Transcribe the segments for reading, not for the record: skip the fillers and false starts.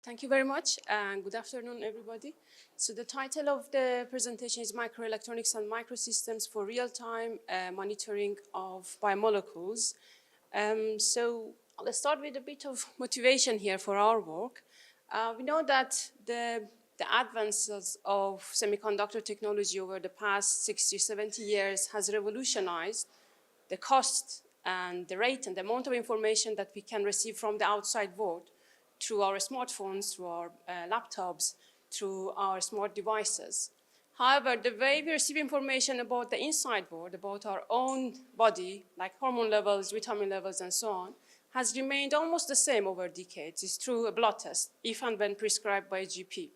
Thank you very much, and good afternoon, everybody. So the title of the presentation is Microelectronics and Microsystems for Real-Time Monitoring of Biomolecules. So let's start with a bit of motivation here for our work. We know that the advances of semiconductor technology over the past 60, 70 years has revolutionized the cost and the rate and the amount of information that we can receive from the outside world through our smartphones, through our laptops, through our smart devices. However, the way we receive information about the inside world, about our own body, like hormone levels, vitamin levels, and so on, has remained almost the same over decades. It's through a blood test, if and when prescribed by a GP.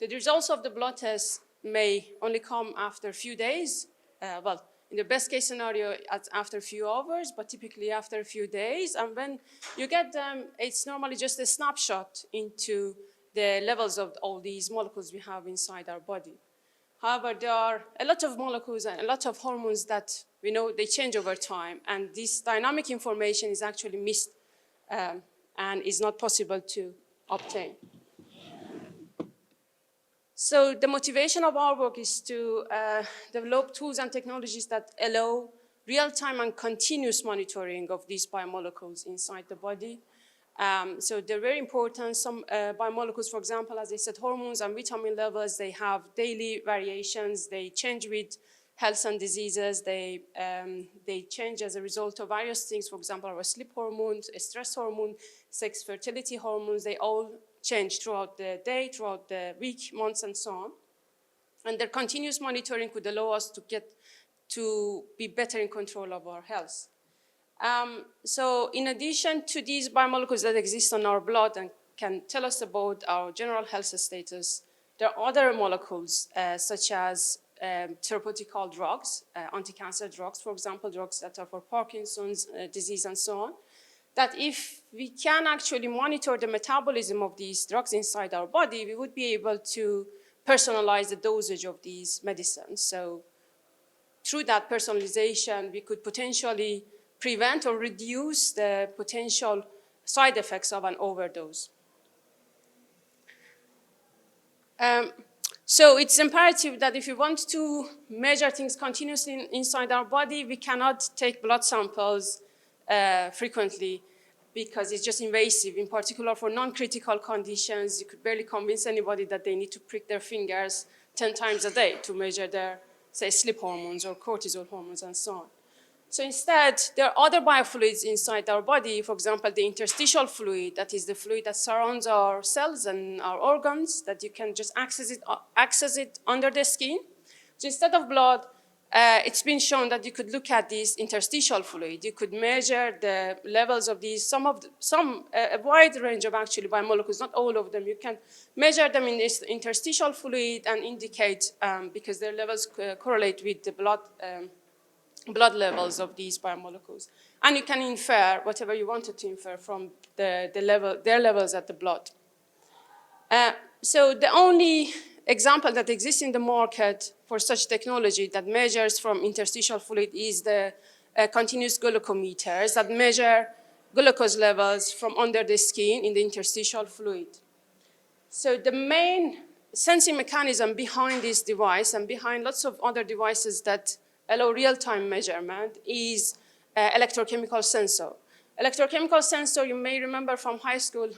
The results of the blood test may only come after a few days, in the best case scenario, after a few hours, but typically after a few days. And when you get them, it's normally just a snapshot into the levels of all these molecules we have inside our body. However, there are a lot of molecules and a lot of hormones that we know they change over time, and this dynamic information is actually missed and is not possible to obtain. So the motivation of our work is to develop tools and technologies that allow real-time and continuous monitoring of these biomolecules inside the body. So they're very important. Some biomolecules, for example, as I said, hormones and vitamin levels, they have daily variations. They change with health and diseases. They change as a result of various things. For example, our sleep hormones, stress hormone, sex fertility hormones, they all change throughout the day, throughout the week, months, and so on. And their continuous monitoring could allow us to be better in control of our health. So in addition to these biomolecules that exist on our blood and can tell us about our general health status, there are other molecules such as therapeutical drugs, anti-cancer drugs, for example, drugs that are for Parkinson's disease and so on, that if we can actually monitor the metabolism of these drugs inside our body, we would be able to personalize the dosage of these medicines. So through that personalization, we could potentially prevent or reduce the potential side effects of an overdose. So it's imperative that if we want to measure things continuously inside our body, we cannot take blood samples frequently because it's just invasive. In particular, for non-critical conditions, you could barely convince anybody that they need to prick their fingers 10 times a day to measure their, say, sleep hormones or cortisol hormones and so on. So instead, there are other biofluids inside our body, for example, the interstitial fluid, that is the fluid that surrounds our cells and our organs, that you can just access it under the skin. So instead of blood, it's been shown that you could look at this interstitial fluid. You could measure the levels of these, a wide range of actually biomolecules, not all of them. You can measure them in this interstitial fluid and indicate, because their levels correlate with the blood levels of these biomolecules. And you can infer whatever you wanted to infer from their levels at the blood. So the only example that exists in the market for such technology that measures from interstitial fluid is the continuous glucometers that measure glucose levels from under the skin in the interstitial fluid. So the main sensing mechanism behind this device and behind lots of other devices that allow real-time measurement is electrochemical sensor. Electrochemical sensor, you may remember from high school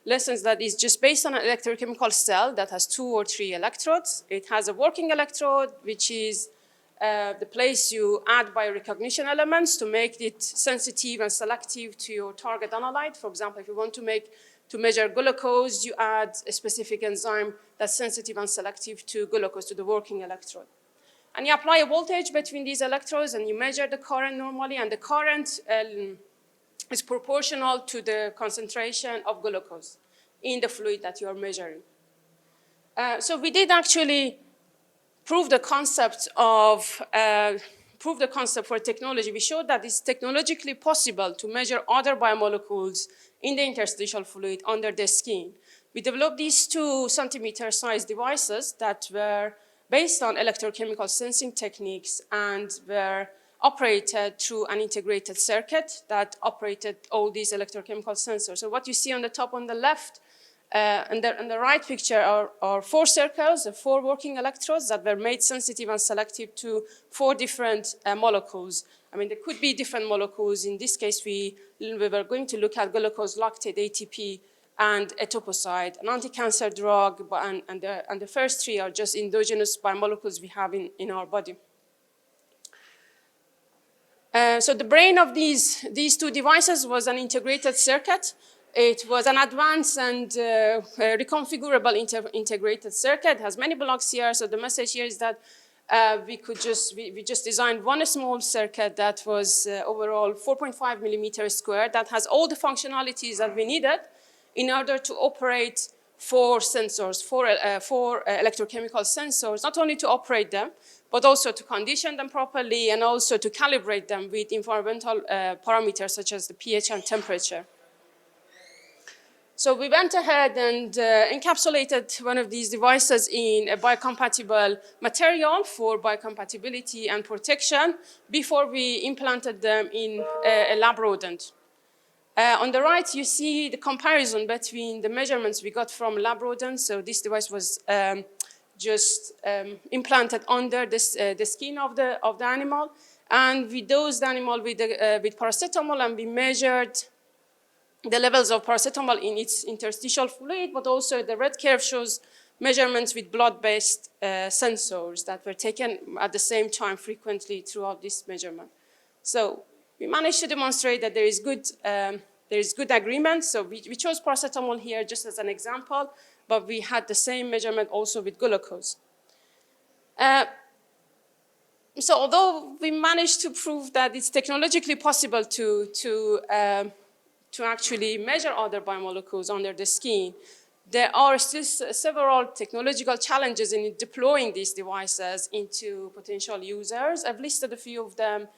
lessons, that is just based on an electrochemical cell that has 2 or 3 electrodes. It has a working electrode, which is the place you add biorecognition elements to make it sensitive and selective to your target analyte. For example, if you want to measure glucose, you add a specific enzyme that's sensitive and selective to glucose, to the working electrode. And you apply a voltage between these electrodes and you measure the current normally, and the current is proportional to the concentration of glucose in the fluid that you are measuring. So we did actually prove the concept for technology. We showed that it's technologically possible to measure other biomolecules in the interstitial fluid under the skin. We developed these 2 centimeter-sized devices that were based on electrochemical sensing techniques and were operated through an integrated circuit that operated all these electrochemical sensors. So what you see on the top on the left and the right picture are 4 circles, 4 working electrodes that were made sensitive and selective to 4 different molecules. I mean, there could be different molecules. In this case, we were going to look at glucose, lactate, ATP, and etoposide, an anti-cancer drug, and the first 3 are just endogenous biomolecules we have in our body. So the brain of these 2 devices was an integrated circuit. It was an advanced and reconfigurable integrated circuit. It has many blocks here. So the message here is that we just designed one small circuit that was overall 4.5 millimeters square that has all the functionalities that we needed in order to operate 4 sensors, 4 electrochemical sensors, not only to operate them, but also to condition them properly and also to calibrate them with environmental parameters such as the pH and temperature. So we went ahead and encapsulated one of these devices in a biocompatible material for biocompatibility and protection before we implanted them in a lab rodent. On the right, you see the comparison between the measurements we got from lab rodents. So this device was implanted under the skin of the animal, and we dosed the animal with paracetamol, and we measured the levels of paracetamol in its interstitial fluid, but also the red curve shows measurements with blood-based sensors that were taken at the same time frequently throughout this measurement. So we managed to demonstrate that there is good agreement. So we chose paracetamol here just as an example, but we had the same measurement also with glucose. So although we managed to prove that it's technologically possible to actually measure other biomolecules under the skin, there are still several technological challenges in deploying these devices into potential users. I've listed a few of them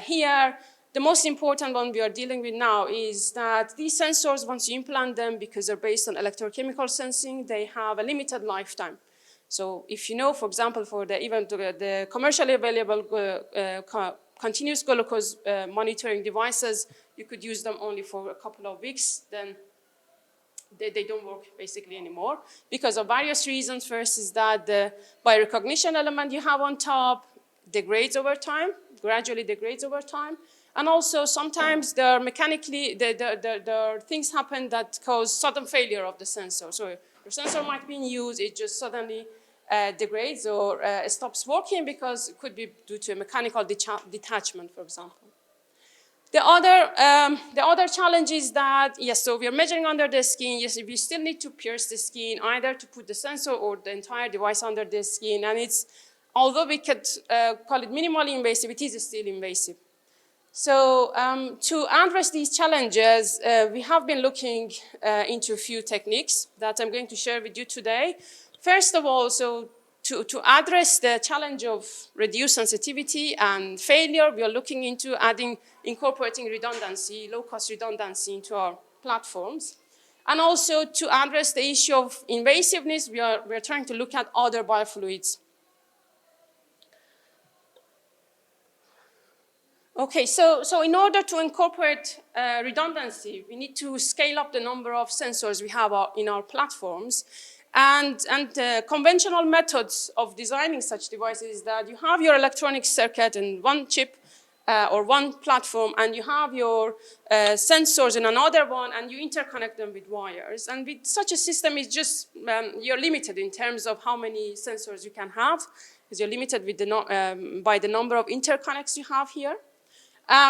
here. The most important one we are dealing with now is that these sensors, once you implant them, because they're based on electrochemical sensing, they have a limited lifetime. So if you know, for example, for the commercially available continuous glucose monitoring devices, you could use them only for a couple of weeks, then they don't work basically anymore because of various reasons. First is that the biorecognition element you have on top degrades over time, gradually degrades over time. And also sometimes there are things happen that cause sudden failure of the sensor. So your sensor might be in use, it just suddenly degrades or stops working because it could be due to a mechanical detachment, for example. The other challenge is that, yes, so we are measuring under the skin. Yes, we still need to pierce the skin, either to put the sensor or the entire device under the skin. And although we could call it minimally invasive, it is still invasive. So to address these challenges, we have been looking into a few techniques that I'm going to share with you today. First of all, so to address the challenge of reduced sensitivity and failure, we are looking into incorporating redundancy, low-cost redundancy into our platforms. And also to address the issue of invasiveness, we are trying to look at other biofluids. Okay, so in order to incorporate redundancy, we need to scale up the number of sensors we have in our platforms. And conventional methods of designing such devices is that you have your electronic circuit in one chip or one platform, and you have your sensors in another one, and you interconnect them with wires. And with such a system, it's just you're limited in terms of how many sensors you can have, because you're limited with by the number of interconnects you have here.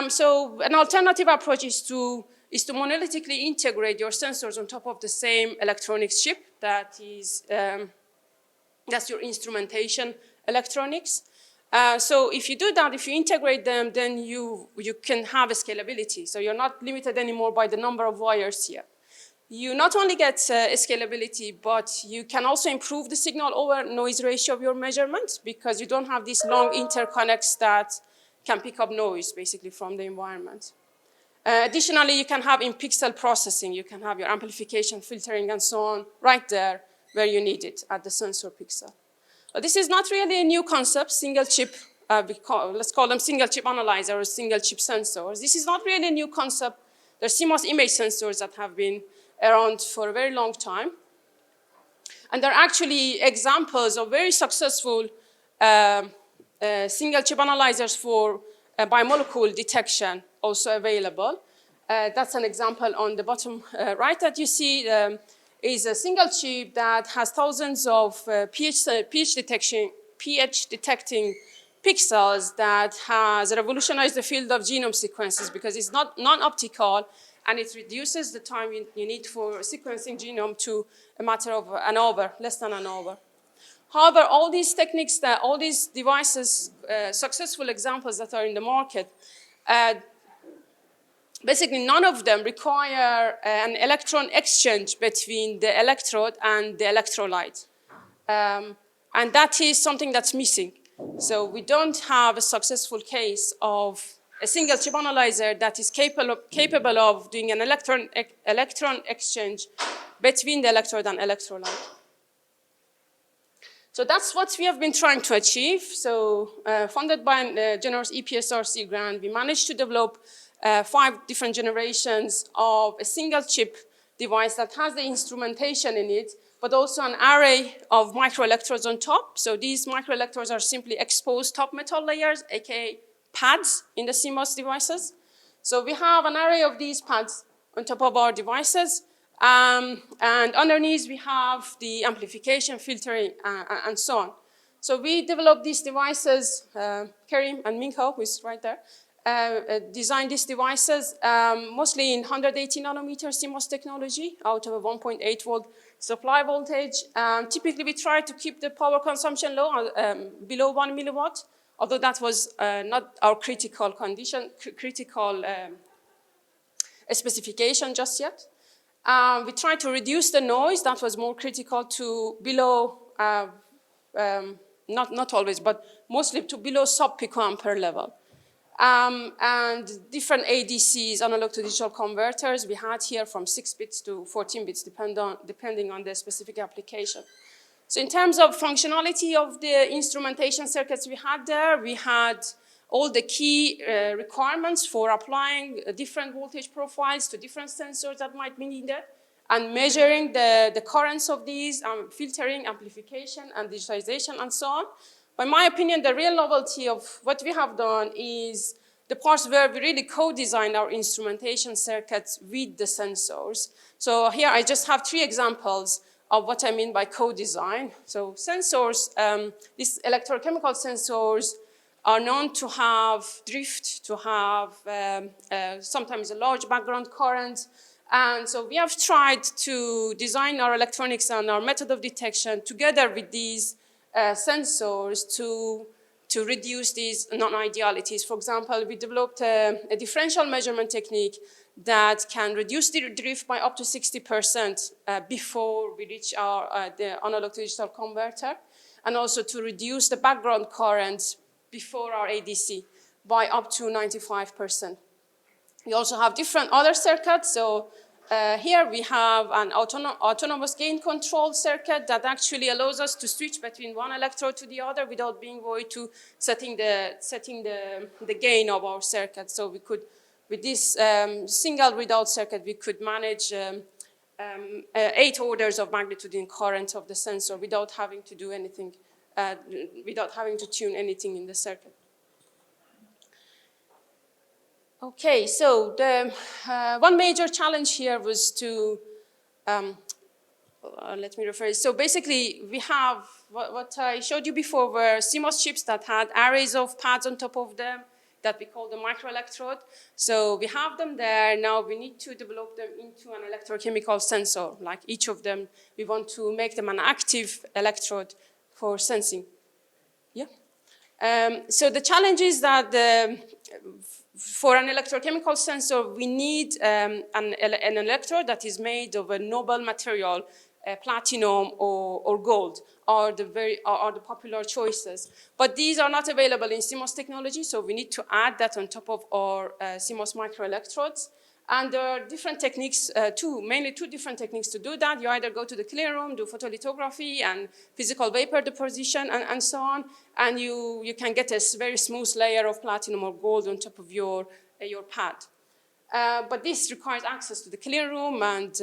So an alternative approach is to monolithically integrate your sensors on top of the same electronics chip that's your instrumentation electronics. So if you do that, if you integrate them, then you can have a scalability. So you're not limited anymore by the number of wires here. You not only get scalability, but you can also improve the signal over noise ratio of your measurements because you don't have these long interconnects that can pick up noise basically from the environment. Additionally, you can have in-pixel processing. You can have your amplification, filtering, and so on right there where you need it at the sensor pixel. But this is not really a new concept. Single chip let's call them single chip analyzer or single chip sensors. This is not really a new concept. There are CMOS image sensors that have been around for a very long time. And there are actually examples of very successful single chip analyzers for biomolecule detection also available. That's an example on the bottom right that you see is a single chip that has thousands of pH detecting pixels that has revolutionized the field of genome sequences because it's not non-optical and it reduces the time you need for sequencing genome to a matter of an hour, less than an hour. However, all these techniques, all these devices, successful examples that are in the market, basically none of them require an electron exchange between the electrode and the electrolyte. And that is something that's missing. So we don't have a successful case of a single chip analyzer that is capable of doing an electron exchange between the electrode and electrolyte. So that's what we have been trying to achieve. So funded by a generous EPSRC grant, we managed to develop 5 different generations of a single chip device that has the instrumentation in it, but also an array of microelectrodes on top. So these microelectrodes are simply exposed top metal layers, aka pads in the CMOS devices. So we have an array of these pads on top of our devices. And underneath, we have the amplification, filtering, and so on. So we developed these devices, Karim and Minko, who is right there, designed these devices mostly in 180 nanometer CMOS technology out of a 1.8 volt supply voltage. Typically, we try to keep the power consumption low, below 1 milliwatt, although that was not our critical condition, specification just yet. We tried to reduce the noise. That was more critical to below, not always, but mostly to below sub-picoampere level. And different ADCs, analog to digital converters, we had here from 6 bits to 14 bits, depending on the specific application. So in terms of functionality of the instrumentation circuits we had there, we had all the key requirements for applying different voltage profiles to different sensors that might be needed, and measuring the currents of these, filtering, amplification, and digitization, and so on. By my opinion, the real novelty of what we have done is the parts where we really co-design our instrumentation circuits with the sensors. So here I just have 3 examples of what I mean by co-design. So sensors, these electrochemical sensors are known to have drift, to have sometimes a large background current. And so we have tried to design our electronics and our method of detection together with these sensors to reduce these non-idealities. For example, we developed a differential measurement technique that can reduce the drift by up to 60% before we reach the analog to digital converter, and also to reduce the background current before our ADC by up to 95%. We also have different other circuits. So here we have an autonomous gain control circuit that actually allows us to switch between one electrode to the other without being void to setting the gain of our circuit. So we could, with this single readout circuit, we could manage 8 orders of magnitude in current of the sensor without having to do anything, without having to tune anything in the circuit. Okay, so the one major challenge here was to, let me rephrase. So basically, we have what I showed you before were CMOS chips that had arrays of pads on top of them that we call the microelectrode. So we have them there. Now we need to develop them into an electrochemical sensor. Like each of them, we want to make them an active electrode for sensing. Yeah. So the challenge is that for an electrochemical sensor, we need an electrode that is made of a noble material, platinum or gold are the popular choices. But these are not available in CMOS technology, so we need to add that on top of our CMOS microelectrodes. And there are different techniques, mainly two different techniques to do that. You either go to the clean room, do photolithography and physical vapor deposition and so on, and you can get a very smooth layer of platinum or gold on top of your pad. But this requires access to the clean room and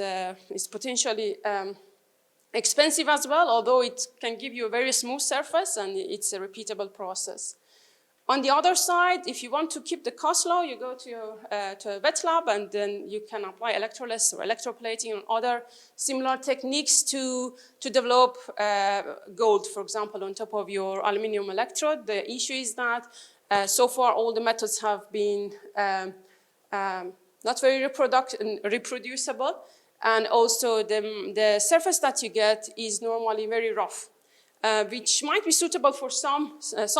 is potentially expensive as well, although it can give you a very smooth surface and it's a repeatable process. On the other side, if you want to keep the cost low, you go to a wet lab and then you can apply electrolysis or electroplating and other similar techniques to develop gold, for example, on top of your aluminum electrode. The issue is that so far all the methods have been not very reproducible, and also the surface that you get is normally very rough. Which might be suitable for some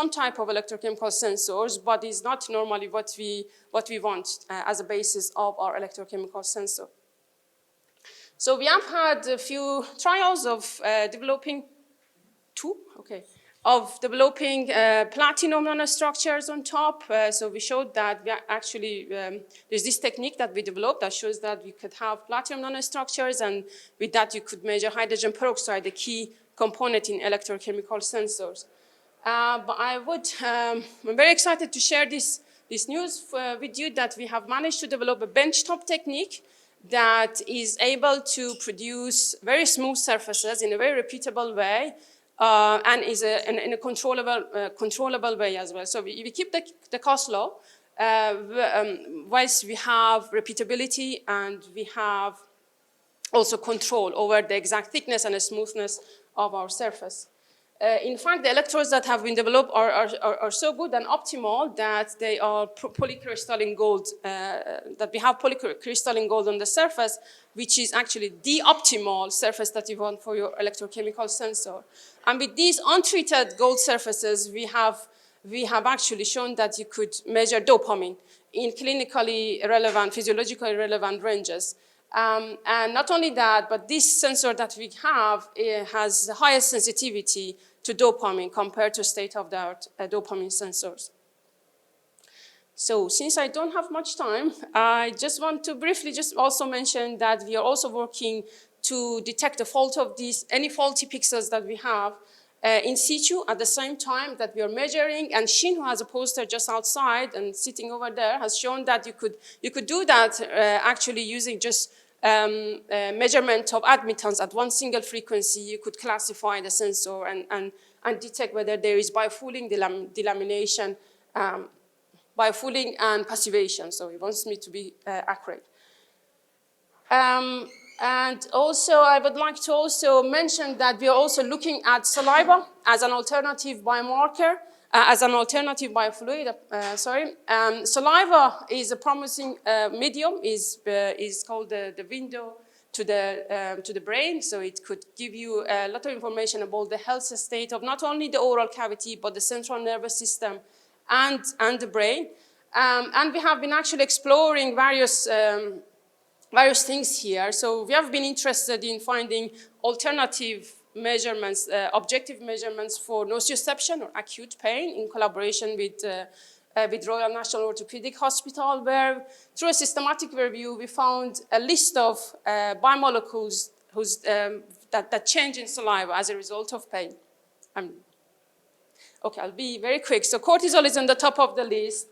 type of electrochemical sensors, but is not normally what we want as a basis of our electrochemical sensor. So we have had a few trials of developing platinum nanostructures on top. So we showed that we actually, there's this technique that we developed that shows that we could have platinum nanostructures, and with that you could measure hydrogen peroxide, the key component in electrochemical sensors. But I'm very excited to share this news with you that we have managed to develop a benchtop technique that is able to produce very smooth surfaces in a very repeatable way, and is in a controllable way as well. So we keep the cost low, whilst we have repeatability and we have also control over the exact thickness and the smoothness of our surface. In fact, the electrodes that have been developed are so good and optimal that they are polycrystalline gold, that we have polycrystalline gold on the surface, which is actually the optimal surface that you want for your electrochemical sensor. And with these untreated gold surfaces, we have actually shown that you could measure dopamine in clinically relevant, physiologically relevant ranges. And not only that, but this sensor that we have has the highest sensitivity to dopamine compared to state-of-the-art dopamine sensors. So since I don't have much time, I just want to briefly just also mention that we are also working to detect the fault of any faulty pixels that we have in situ at the same time that we are measuring. And Shin, who has a poster just outside and sitting over there, has shown that you could do that actually using just measurement of admittance at one single frequency. You could classify the sensor and detect whether there is biofouling, delamination, biofouling, and passivation. So it wants me to be accurate. And also, I would like to also mention that we are also looking at saliva as an alternative biomarker, as an alternative biofluid. Saliva is a promising medium, is called the window to the brain. So it could give you a lot of information about the health state of not only the oral cavity, but the central nervous system and the brain. And we have been actually exploring various things here. So we have been interested in finding alternative measurements, objective measurements for nociception or acute pain in collaboration with Royal National Orthopaedic Hospital, where through a systematic review, we found a list of biomolecules that change in saliva as a result of pain. Okay, I'll be very quick. So cortisol is on the top of the list.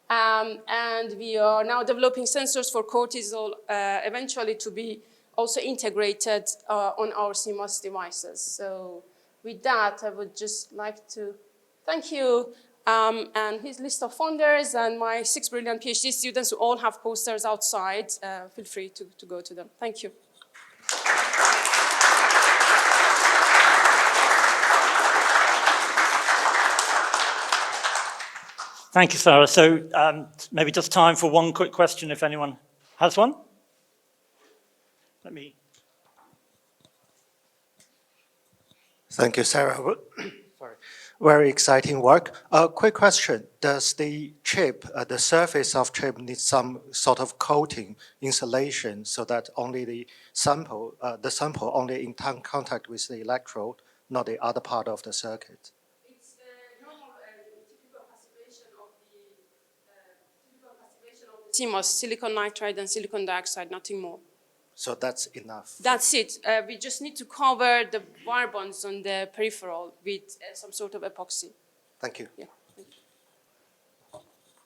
And we are now developing sensors for cortisol, eventually to be also integrated on our CMOS devices. So with that, I would just like to thank you. And his list of funders and my 6 brilliant PhD students who all have posters outside. Feel free to go to them. Thank you. Thank you, Sara. So maybe just time for one quick question if anyone has one. Thank you, Sara. Sorry. Very exciting work. Quick question. Does the chip, the surface of chip need some sort of coating, insulation, so that only the sample only in contact with the electrode, not the other part of the circuit? It's normal typical passivation of the CMOS, silicon nitride and silicon dioxide, nothing more. So that's enough. That's it. We just need to cover the wire bonds on the peripheral with some sort of epoxy. Thank you. Yeah.